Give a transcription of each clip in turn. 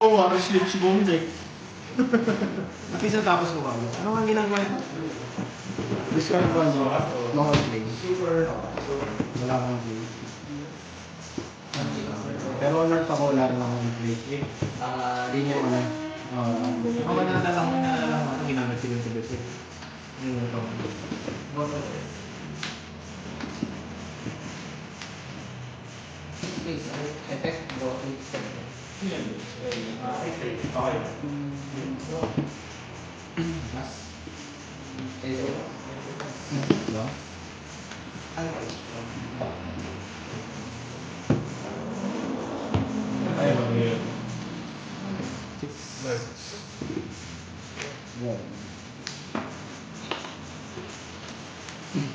Oo, sleep si Bomjek. Kasi tapos ko kami. Ano nga ginagawa ito? Discard one, local play. Wala kang play. Pero alert ako, wala rin akong play. Linya ko na. Ako naalala ko ito ginamit ko yung tibet eh. Yung ito. Effect, go. Okay. Diba? Ay, mag-iyon. Yeah.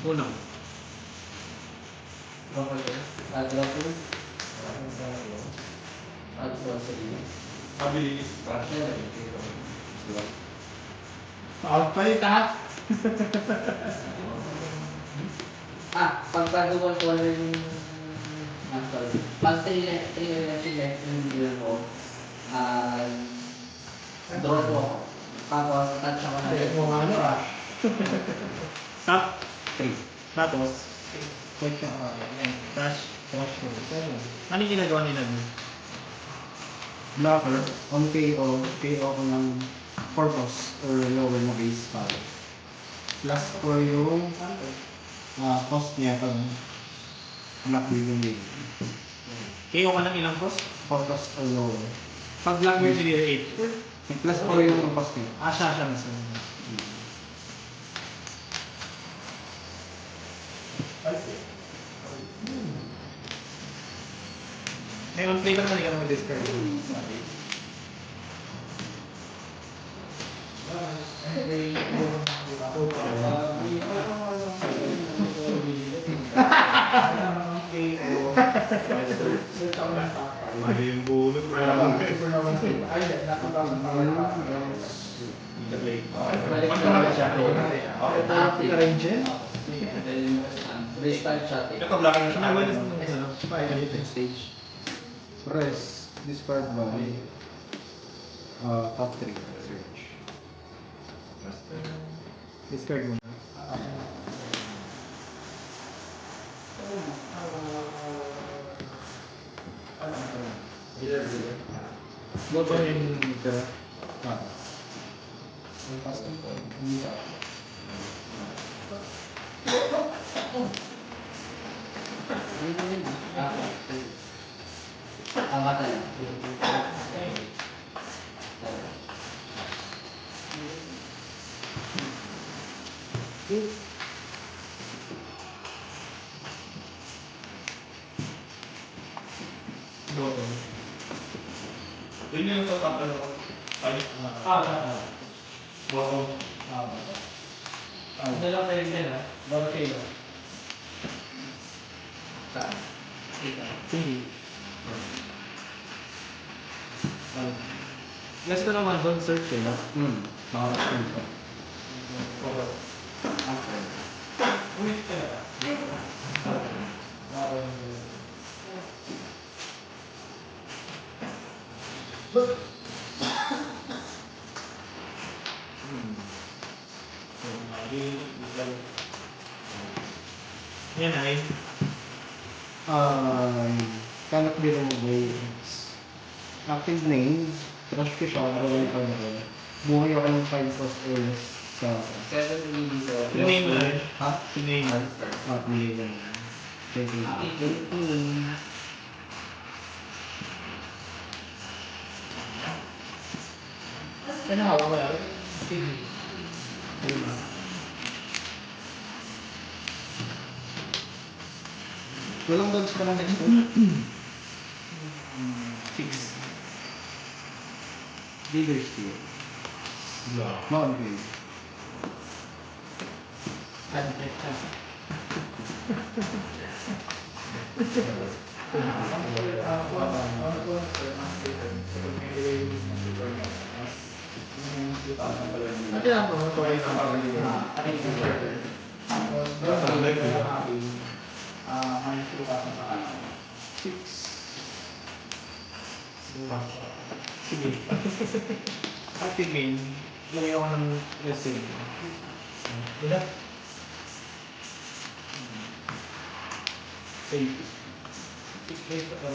Unang. Mabilis. Outfight ha? Pagbago ko yung pag 3 left yung deal ko, draw ko, tapos touch ako na. Ayun mo nga ano ah. Top 3. Tapos, Push siya. crash. Crash ko. Ano yung ginagawa nila doon? Blocker, on KO ko ng purpose or lower na base power. Plus 4 yung cost niya pag block yung game. KO ka ng ilang cost? Purpose or lower. Pag black beard nila 8. Plus 4 yung cost niya. Siya nasa. Eh, on play ka naman, ikaw naman discard. Mali yung bulot. Restart siya. Ito, black na siya. Stage. Press, discard by top 3. Search. Discard mo na. What ba yung tira? Hindi sa Angkatan lang. Yun yung sa top ano. Ay. Bottom. Dalawa kayo din ha? Bawat kayo. Saan? Hindi. Last ko naman doon search eh. Naka-screen ko. Ulit ka na. Yan ay. Cannot be removed by active name. Rush ko siya, drawing card ako. Buhay ako ng 5 cost or less sa 7 minutes of... Pinay mo na rin. Ha? Pinay mo. Hindi lang. Thank you. Ano hawak ko yan? Sige. Diba? Walang dogs pa lang next week. 6. Bigger steel. Not big. Admit na. Ano yan po? Ito ay Sige. Happy main. Lagay ako ng resin. Wala. Safe. Safe pa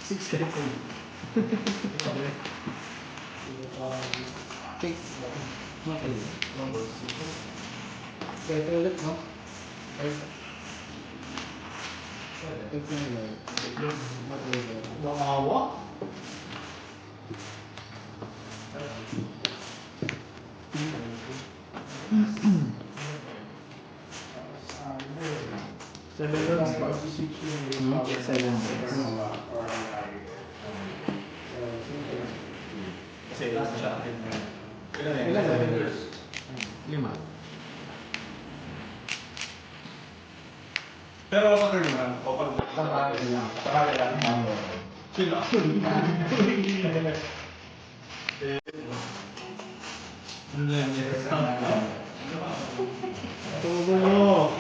Six steps. Okay. Okay. Kaya ito ulit, no? Ito na yun. Nakawa? Seven runs pa. Seven runs. Kasi siya. Ilan? Seven years. 5. Pero sa third naman, kapag sakali lang. Sila. Ano yan? Tubo mo.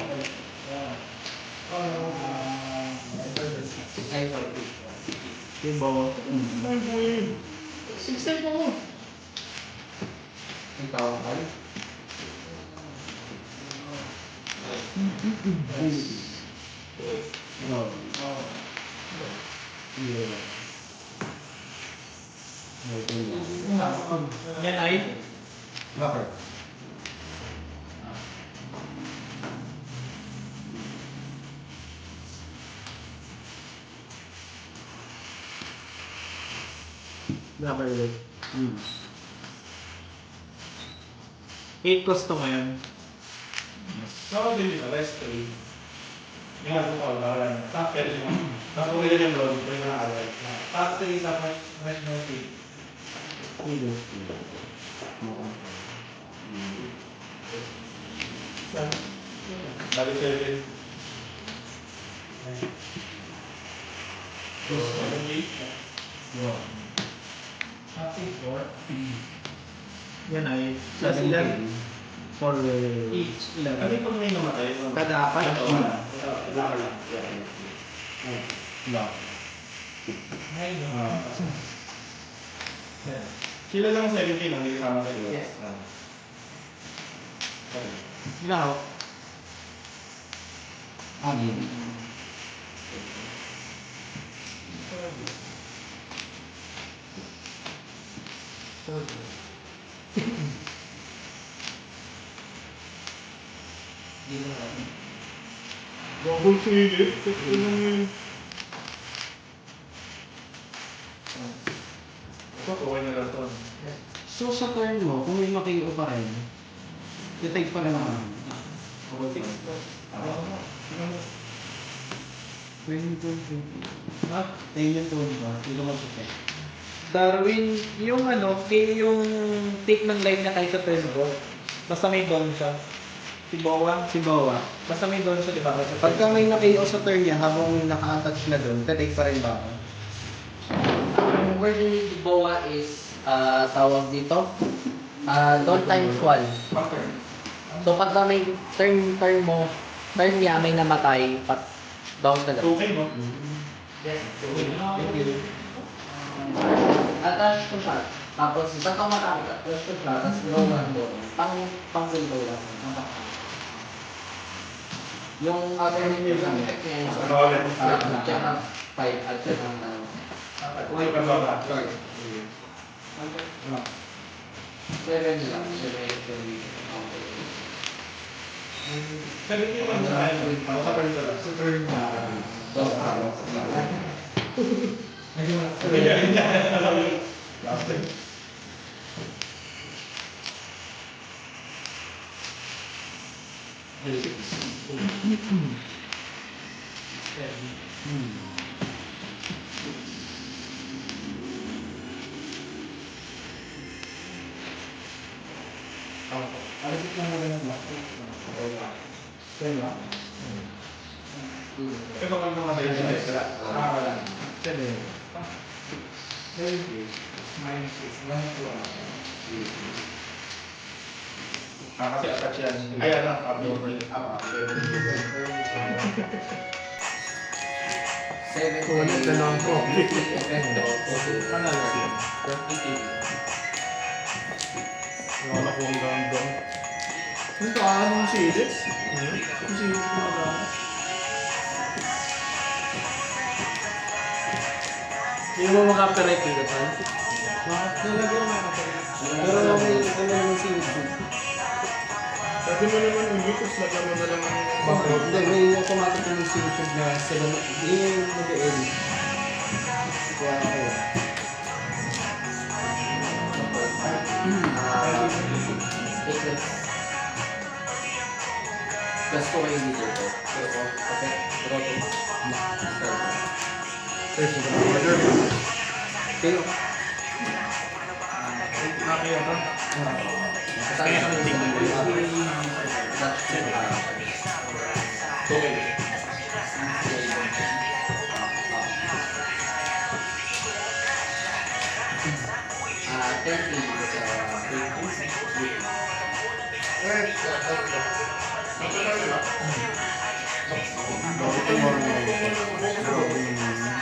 Diba? Six step mo. Ikaw, ay. Yan ay? Okay. Number 8 plus to ngayon. Saka din yung rest day. Ginagawa ko, bawal. Tapos tapos ko yung load, ko yung nakawal. Tapos yung tapos rest na day. Bali siya rin. Yan ay plus ilan? For each Ano level. yung pag may namatay? Kada apat? Wala lang. Lock. Sila lang 17 ang hindi kasama kayo. Yes. Ilaw. Amin. Double figure. Ito lang yun. Ito, kuha na lang ito. So sa turn mo, kung may maki-o pa rin, i-take pa rin naman. Ha? Tayo yung tone ba? Hindi ko masukay. Darwin, yung yung take ng line niya kaysa turn ko. Basta may down siya. Si Bowa. Si Bowa. Basta may down siya, di ba? Pagka may naki-o sa turn niya, habang naka-attach na doon, take pa rin ba ako? Ang word ni Boa is, tawag dito, don't times 1. So pagka may turn mo, turn niya may namatay, down ka lang. Okay, no? Yes. Attach ko siya. Tapos, basta matapos, attach ko siya. Tapos, low lang po. Pang-window lang. Yung other yung effect niya yung Ano ulit? check ng 5 at check ng Uy, ka ba? sorry. 7 lang. 7 okay. 17 lang sa akin. Sa third na lang. Sa turn niya. So, Last time. Alis lang naman ng lock. Turn lock. Ito kung namatay siya extra. wala. Seven. Minus 6. Minus 1. Kasi attach yan. Ayan na, abnormal. 70. Kulit na lang po. Ano lang? Wala ko ang ganda. Yung kaan ng silis? Yung silis ko na gano'n. Hindi mo maka-operate dito pa. Nalagyan na ako. Pero may naman si YouTube. Pwede mo naman umitos, lagyan mo na lang ang Bakit? Hindi, may automatic yung si YouTube na sila yung mag-edit. Kaya ako. Plus ko kayo dito ito. Okay. Pero, nakaya ka. Kaya ka ng tingin. Okay.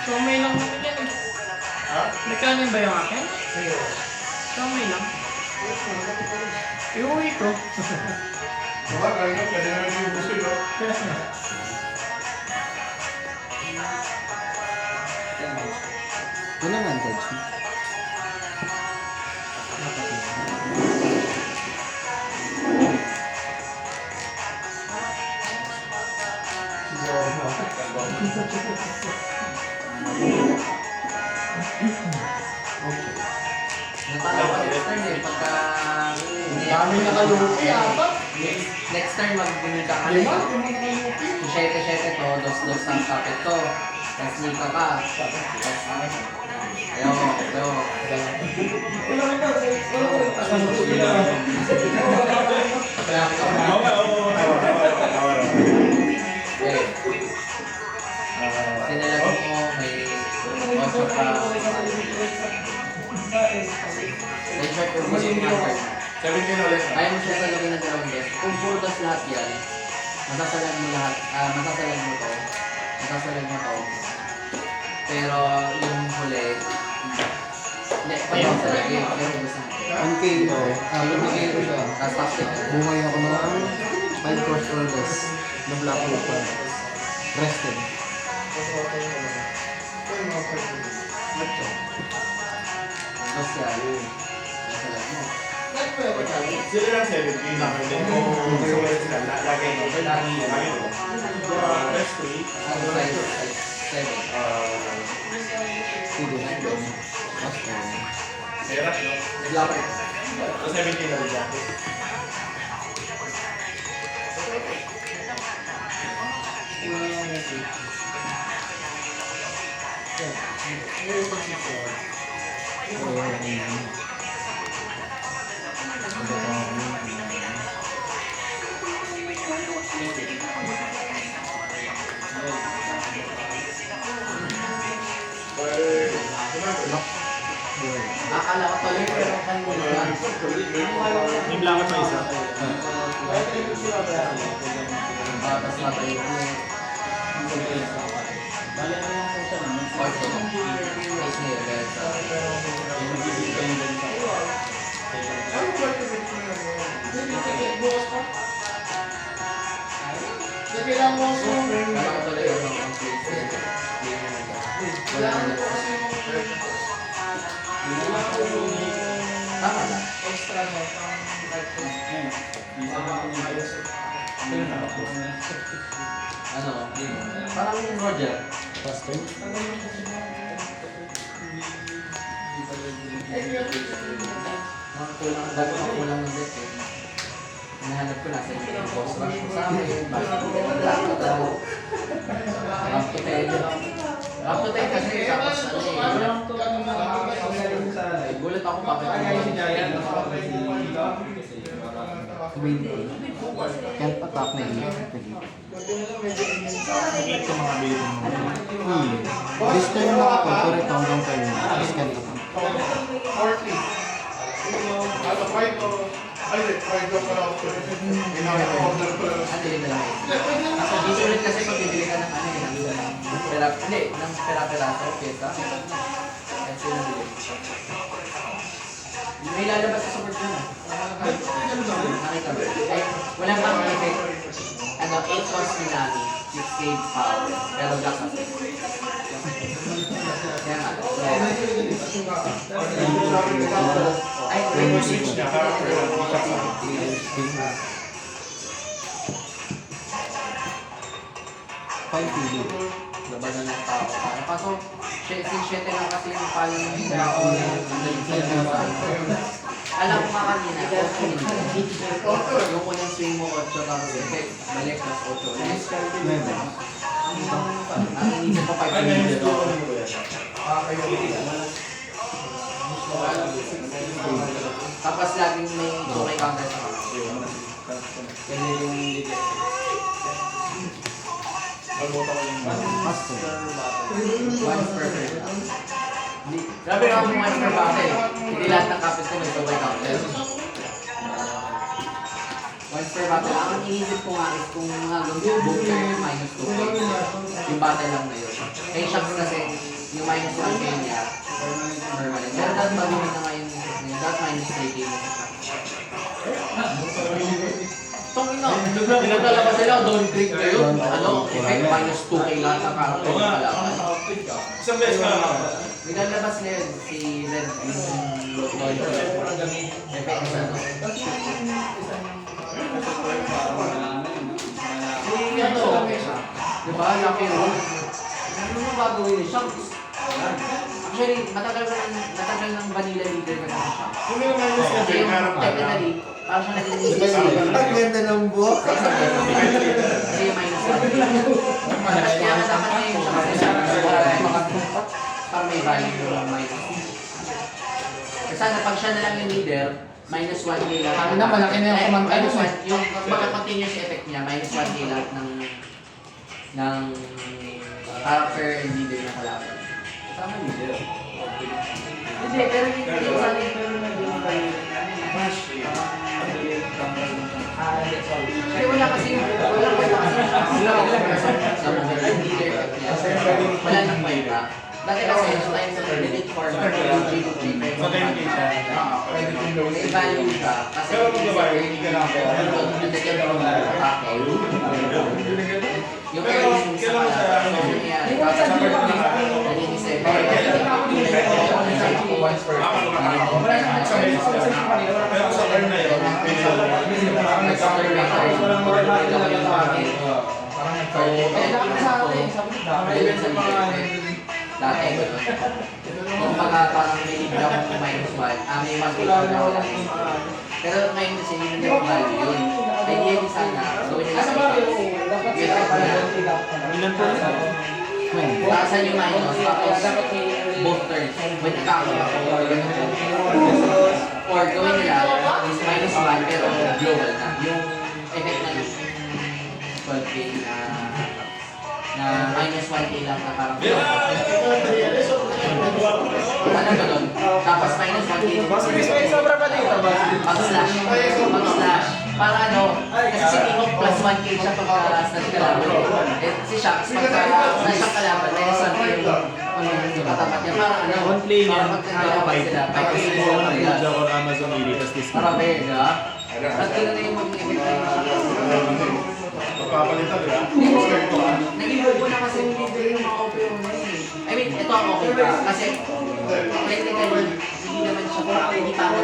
So may lang naman yan eh. Ha? Nagkanin ba yung akin? So may lang. Iuwi ko. Diba, ganyan, pwede naman yung ubusin, no? yun ang advantage mo. Natalo ka next turn eh. Pagka... Dami na kalupi, apat. Next turn magbibigay ka ka. Lima nakalupi. 7-7 to, 2-2 ang kapit to. Tapos nika ka. Ayaw. Eh, sinalag mo, may also pa. May short yung gusto mo yung turn. 17 ulit. Kaya mo siya salagin ng dalawang desk. Kung full toss lahat yan, masasalag mo lahat, masasalag mo to. Pero yung huli, hindi, pwede mo salagin, pero gusto mo. Ang KO, nabigay ko siya. Tapos top tip. Bumay ako ng 5 cross orders na black hole pa. Rested. Tapos yan, masalag mo. Sila lang 17 na pwede mo lagay mo. Lagi mo. Rest 3. Ano size? 7. Sige, rested. Meras, no? Naglapat. So 17 na rin siya. Akala ko tuloy pero kanina. Yung blanket pa isa. Tapos matay ko. Orso. Face niya dahil sa... Akala ko tuloy ang face niya. Wala na tama na. Ano? Parang yung Roger. Fast turn. Kulang ng deck eh. Hinahanap ko nasa yung boss rush ko sa amin. Bakit black ko daw. Up to 10. Up to 10 kasi tapos ano eh. Gulat ako bakit Can't attack na yun. Ito mga baby mo. This time nakakontoret hanggang kayo. This can't attack. 40. Out of 5 o Ay, try ko pa ako. Ina-order ko lang. Ano yun na lang eh. Sa visual kasi pag bibili ka ng ano yun, ng pera-peraso, pesa. Kasi yung bili. May lalabas sa support yun ah. Nakita mo. Ay, wala pang effect. Ano, 8 cost ni Nami, 6 gauge power. Pero black kasi. Kaya nga. Ay, Yung switch niya, character lang. labanan ng tao. Kaso, since 7 lang kasi yung pala ng tao alam ko nga kanina, 8 minutes. Yung unang swing mo, 8 tapos effect, balik, plus 8 ulit. Ang inisip ko 5 minutes. Tapos laging may 2 counter sa mga. Ganyan yung Nagbuta ko yung once per turn. Grabe naman yung once per battle. Hindi lahat ng kapit ko may double counter. Once per battle. Ang iniisip ko nga is kung hanggang book turn minus 2 yung battle lang na yun. Kaya shocks kasi yung minus 1 kayo niya permanent. Pero dahil mag-win na ngayon that minus 3 kayo. Tong ino, naglalabas sila, don't click kayo. Ano, effect minus 2 kayo lahat ng karakter ng kalaban. isang beses ka lang. Nilalabas na yun si Red yung effect sa ano. Si ano, diba, Lucky Roll. Ano mo gagawin ni Shanks? Actually, matagal ng vanilla leader ka na si Shanks. Kung may minus na Kasi din, yung harap ka. technically, parang siya naging Ang ganda ng buhok. kasi yung minus 1. Kaya nga dapat na yung Shanks para may value yung minus 1. Kasi sana pag siya na lang yung leader, minus 1 k lahat. Ano na, malaki na yung command minus mo. 1, yung magka-continuous effect niya, minus 1 k lahat ng character and leader na kalaban. Kasama leader. Hindi, pero yung sana kasi wala kasi sa mga leader effect niya. Wala nang iba. Dati kasi yung time sa delete format, Sa 10K siya. may value ka kasi Pero kung gabay, hindi ka lang. nandagyan mo ng atake. Yung Pero early swing sa kailangan sa kalaban, ano, nangyayari. sa bird na Naging isip. Once per pero sa bird na yun, dati kung parang may libre akong minus 1, may mag-iwan na wala. Pero ngayon kasi hindi na value yun. Ideally sana, gawin nila sa Ilan po ulit? taasan yung minus, tapos both turns. May nagkakaroon ako. Or gawin nila is minus 1 pero global na. Yung effect na 12k na minus 1k lang na parang ano ba nun? Tapos minus 1k. Sobra pa dito ba? Pag-slash. Pag-slash. Para ano, kasi si Timo plus 1k siya pagka-slash kalaban. Eh, si Shanks pagka-slash ang kalaban, minus 1k yung katapat niya. Para ano, One play niya. para pagkakalaban sila, 5k sila. Ako Amazon Elite, tapos this Para fair, di ba? At gano'n na yung maging effect na yung magpapalitan, di ba? naging bubo na kasi yung leader yung mga OP na eh. I mean, ito ang okay pa. Kasi, technically, hindi naman siya hindi pa ako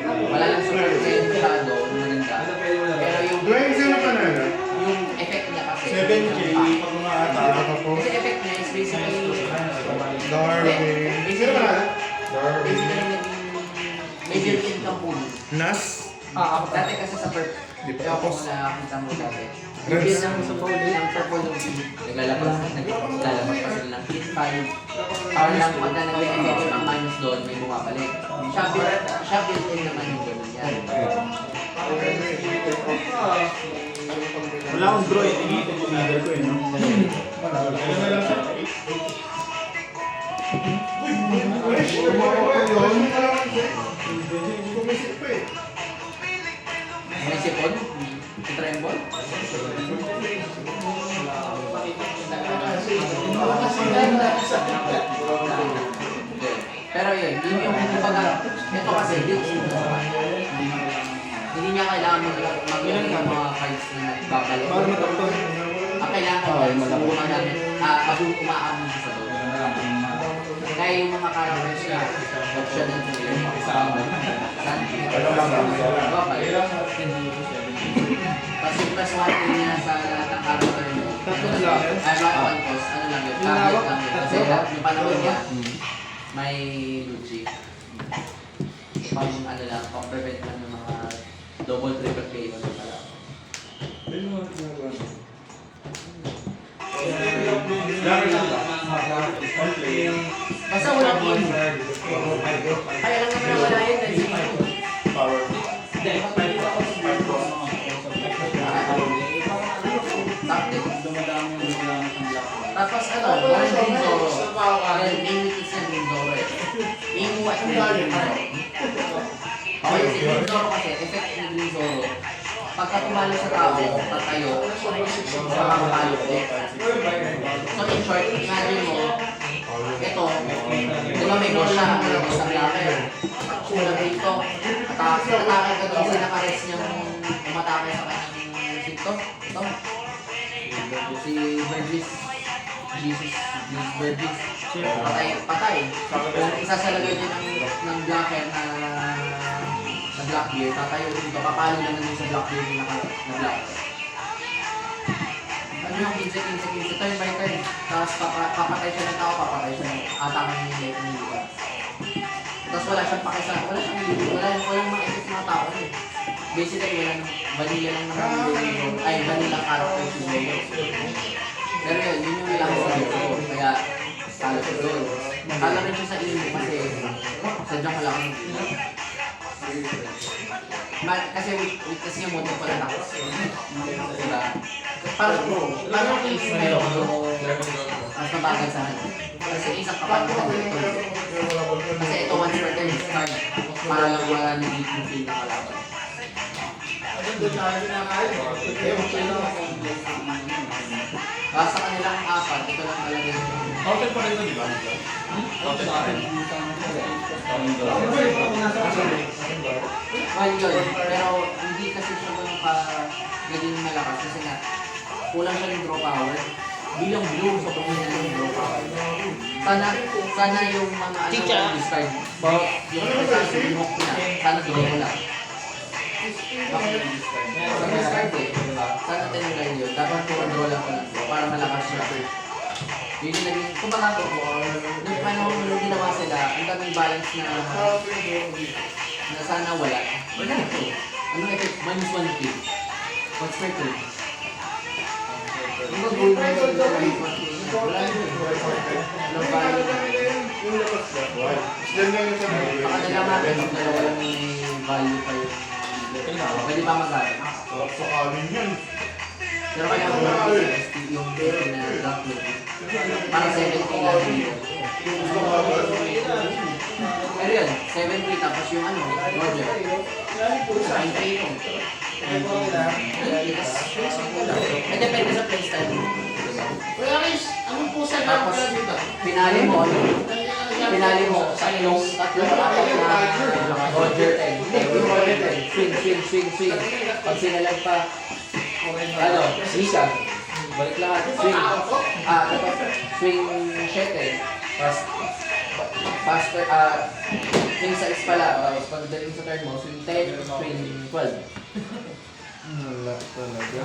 wala lang super sentado maganda. Pero yung Dwayne, sino pa na yun? yung effect niya kasi 7K, pag umaata. kasi effect niya is basically Darwin. Sino pa na? basically naging may built-in kang pool. Nas? Dati kasi sa perp, ewan ko kung nakakita mo dati. Yung build ng purple ng team, naglalabas pa sila ng hit 5. Or lang pagka nag-effect ang minus doon, may bumabalik. Siya built-in naman yung gano'n yan. Wala akong draw, iniipon yung leader ko eh, no? Ilan na lang siya? May sipon? Si Trembol? Pero yun yung kumbaga, ito kasi, hindi niya kailangan mag-ilang ng mga cards na nagbabalo. Ang kailangan ko, subukan namin, umaamin sa doon. Kaya yung mga characters niya, option ng kasi plus 1 niya sa lahat ng character niya. Ay, mga 1 cost, ano lang yun, tablet lang yun. Kasi yung panahon niya, may Luigi. Pang ano lang, pang-prevent lang ng mga double triple KO na pala. Basta walang imo. Kaya lang naman wala yun dahil sa imo. Tapos ano, walang din Zoro. Kaya limited sa din Zoro eh. Imo at din Zoro. Okay, si din Zoro kasi, effect ni din Zoro. Pagka tumalo sa tao, tatayo, sa makapalo ko. So in short, imagine mo, ito, di ba may goal siya, may isang laker. Sulat dito, atake ka doon sa nakares niyang umatake sa kanyang sinto. Ito, si Burgess. Jesus Burgess. Patay. Kung isasalagay niya ng blacker na Blackbeard, tatayo dito, papalo naman yung sa Blackbeard na black. Ano yung 15, turn by turn. Tapos papatay siya ng tao, papatay siya ng atake ng lightning dito. Tapos wala siyang walang mga effect mga tao eh. Basically, walang vanilla lang naman ay vanilla character si Zoro. Pero yun yung lang sa Zoro. Kaya, talo siya doon. Talo rin siya sa imo kasi sadyang kailangan ng imo. Kasi kasi yung motor pala takas. Diba? Parang case na yun. Mas mabagal sa akin. Kasi isang kapatid ito. Kasi ito once per turn start. Para lang wala nagiging yung feel na kalaban. Sa kanilang apat, ito lang talaga yung Counted pa rin ito, di ba? Counted pa rin. well yun, pero hindi kasi siya ganun ka naging malakas kasi nga kulang siya ng draw power. Bilang blue, so kung hindi yung draw power. Sana yung mga ano yung discard. Yung invoke niya, sana draw mo lang. Sa discard eh, diba? Sana tinanggal yun. Dapat draw lang ko lang para malakas siya. Yun yung naging, kumbaga ko, nung panahon nung ginawa sila, ang daming balance na sana wala. Wala ito. Anong effect? Minus 1 kill. What's my kill? Ano ba gawin mo yung minus 1 kill? Wala yun. Anong value? Baka nalamatan yung dalawa lang may value pa yun. Pwede ba mag-alit? Pero kaya ko yung drop load. Para 7K lang dito. Pero yun, 7K tapos yung ano, Roger. 9K ito. Ay, depende sa playstyle mo. Tapos, pinali mo sa ilong tatlong apat na Roger 10. Yung Roger 10, swing. Pag sinalag pa, ano, isa. Balik lahat. Swing 7. Faster, swing 6 pala. Tapos pagdating sa turn mo, swing 10, swing 12. Wala talaga.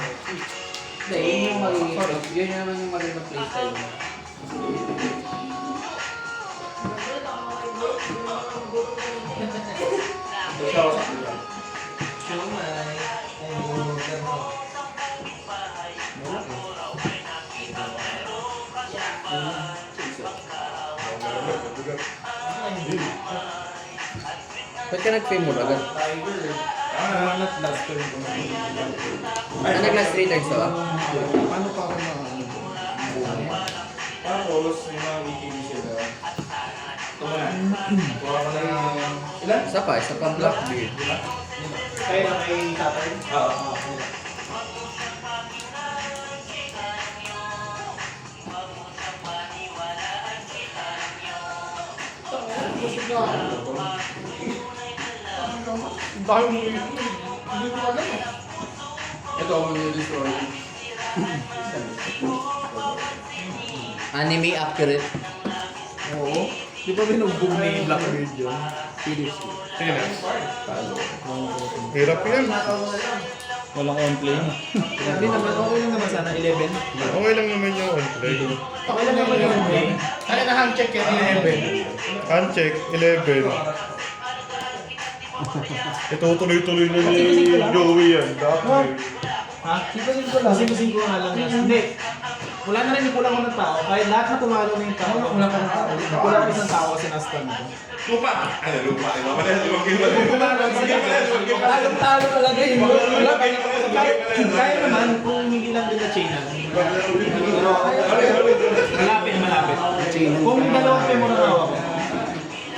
Hindi, yun yung magiging, yun naman yung magandang playstyle mo. Ba't ka nag-fame mo agad? Not last turn ko. Nag-last 3 turns to ah? Paano pa ako na Tapos, yung mga ETV sila. Ito mo na. Kuha ka na ilan? Isa pa Blackbeard. Kaya may Saturn? Oo. Dahil mo hindi ko alam eh. Ito ang mag-destroy. Anime accurate. Oo. Di ba binugbog ni Blackbeard yun? Philips. Hirap yan. Walang on-play. Hindi naman, okay lang naman sana 11. Okay lang naman yung on-play. Okay lang naman yung play. Kaya na hand check yan 11. Uncheck, 11. Itutuloy-tuloy na ni Joey yan. Dapat. Ha? Singko lang. Singko nga lang yan. Hindi. Wala na rin yung kulang ko ng tao. Kahit lahat na tumalo na yung tao. Kulang ko ng tao. Kulang isang tao kasi nastan ko. Lupa! Ano, lupa? Mamaya, limang game ba? Talong-talo talaga yun. Wala kaya naman kung hindi lang din na China. Malapit. Kung dalawang femur ang hawak ko.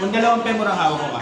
Kung dalawang femur ang hawak ko ka.